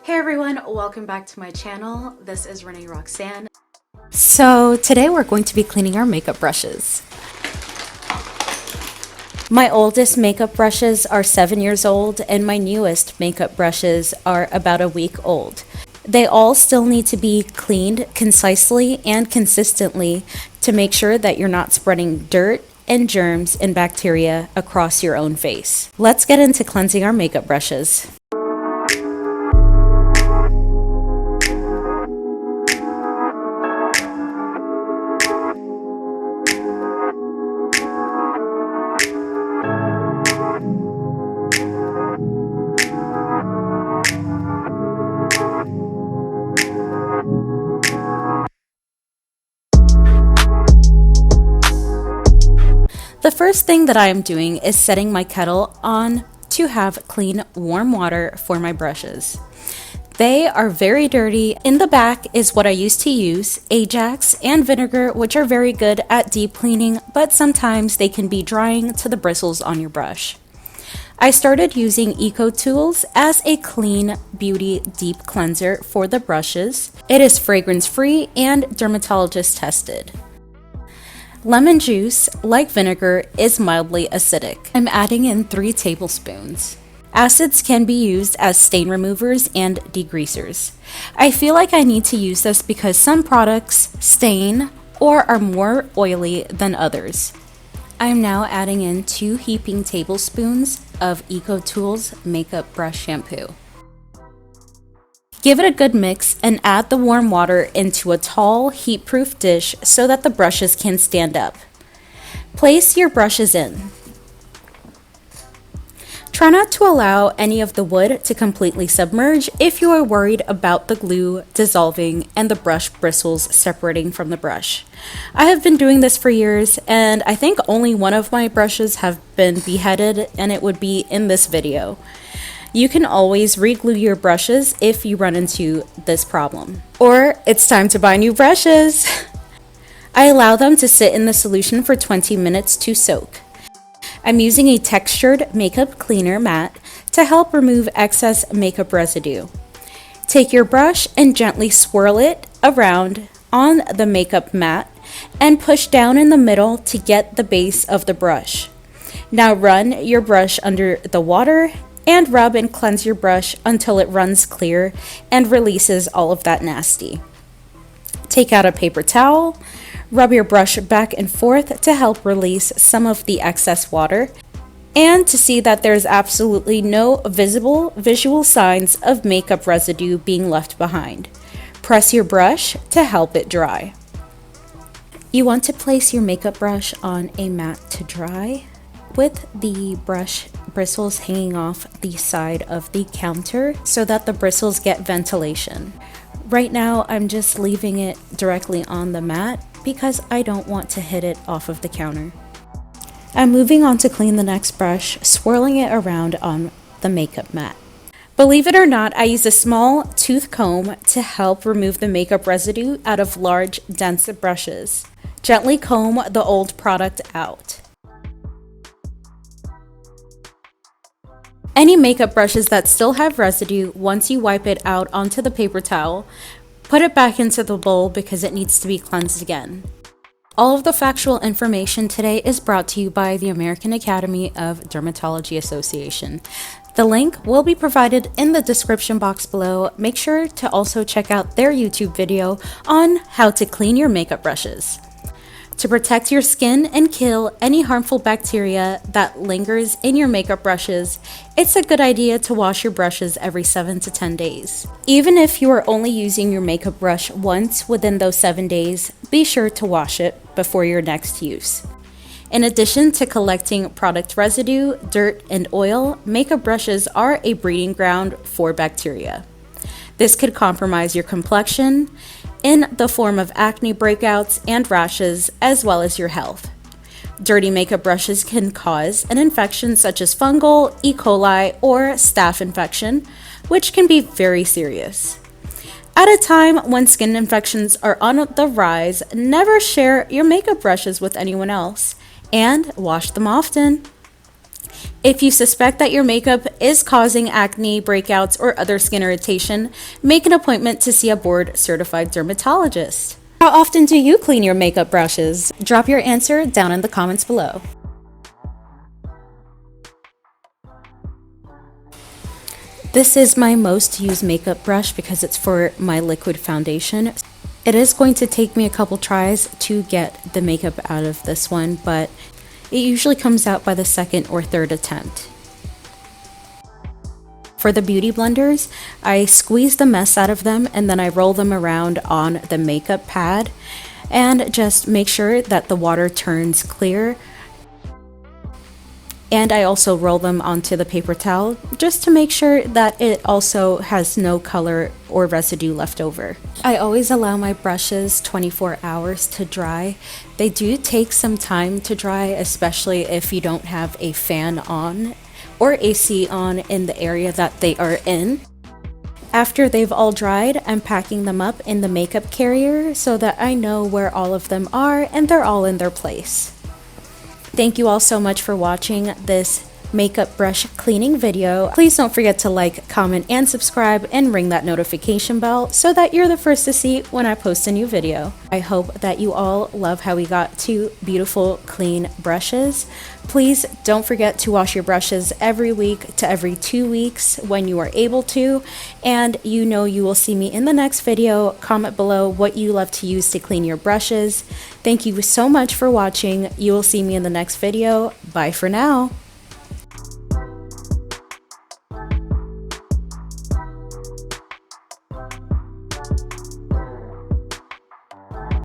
Hey everyone, welcome back to my channel. This is Renee Roxanne. So today we're going to be cleaning our makeup brushes. My oldest makeup brushes are 7 years old and my newest makeup brushes are about a week old. They all still need to be cleaned concisely and consistently to make sure that you're not spreading dirt and germs and bacteria across your own face. Let's get into cleansing our makeup brushes. The first thing that I am doing is setting my kettle on to have clean, warm water for my brushes. They are very dirty. In the back is what I used to use, Ajax and vinegar, which are very good at deep cleaning, but sometimes they can be drying to the bristles on your brush. I started using Eco Tools as a clean beauty deep cleanser for the brushes. It is fragrance free and dermatologist tested. Lemon juice, like vinegar, is mildly acidic. I'm adding in 3 tablespoons. Acids can be used as stain removers and degreasers. I feel like I need to use this because some products stain or are more oily than others. I'm now adding in 2 heaping tablespoons of Eco Tools makeup brush shampoo. Give it a good mix and add the warm water into a tall, heat-proof dish so that the brushes can stand up. Place your brushes in. Try not to allow any of the wood to completely submerge if you are worried about the glue dissolving and the brush bristles separating from the brush. I have been doing this for years and I think only one of my brushes have been beheaded, and it would be in this video. You can always re-glue your brushes if you run into this problem. Or it's time to buy new brushes! I allow them to sit in the solution for 20 minutes to soak. I'm using a textured makeup cleaner mat to help remove excess makeup residue. Take your brush and gently swirl it around on the makeup mat and push down in the middle to get the base of the brush. Now run your brush under the water and rub and cleanse your brush until it runs clear and releases all of that nasty. Take out a paper towel, rub your brush back and forth to help release some of the excess water and to see that there's absolutely no visual signs of makeup residue being left behind. Press your brush to help it dry. You want to place your makeup brush on a mat to dry, with the brush bristles hanging off the side of the counter so that the bristles get ventilation. Right now, I'm just leaving it directly on the mat because I don't want to hit it off of the counter. I'm moving on to clean the next brush, swirling it around on the makeup mat. Believe it or not, I use a small tooth comb to help remove the makeup residue out of large, dense brushes. Gently comb the old product out. Any makeup brushes that still have residue, once you wipe it out onto the paper towel, put it back into the bowl because it needs to be cleansed again. All of the factual information today is brought to you by the American Academy of Dermatology Association. The link will be provided in the description box below. Make sure to also check out their YouTube video on how to clean your makeup brushes. To protect your skin and kill any harmful bacteria that lingers in your makeup brushes, it's a good idea to wash your brushes every 7 to 10 days. Even if you are only using your makeup brush once within those 7 days, be sure to wash it before your next use. In addition to collecting product residue, dirt, and oil, makeup brushes are a breeding ground for bacteria. This could compromise your complexion in the form of acne breakouts and rashes, as well as your health. Dirty makeup brushes can cause an infection such as fungal, E. coli, or staph infection, which can be very serious. At a time when skin infections are on the rise, never share your makeup brushes with anyone else, and wash them often. If you suspect that your makeup is causing acne, breakouts, or other skin irritation, make an appointment to see a board-certified dermatologist. How often do you clean your makeup brushes? Drop your answer down in the comments below. This is my most used makeup brush because it's for my liquid foundation. It is going to take me a couple tries to get the makeup out of this one, but it usually comes out by the second or third attempt. For the beauty blenders, I squeeze the mess out of them and then I roll them around on the makeup pad and just make sure that the water turns clear. And I also roll them onto the paper towel just to make sure that it also has no color or residue left over. I always allow my brushes 24 hours to dry. They do take some time to dry, especially if you don't have a fan on or AC on in the area that they are in. After they've all dried, I'm packing them up in the makeup carrier so that I know where all of them are and they're all in their place. Thank you all so much for watching this makeup brush cleaning video. Please don't forget to like, comment, and subscribe and ring that notification bell so that you're the first to see when I post a new video. I hope that you all love how we got two beautiful clean brushes. Please don't forget to wash your brushes every week to every 2 weeks when you are able to, and you know you will see me in the next video. Comment below what you love to use to clean your brushes. Thank you so much for watching. You will see me in the next video. Bye for now.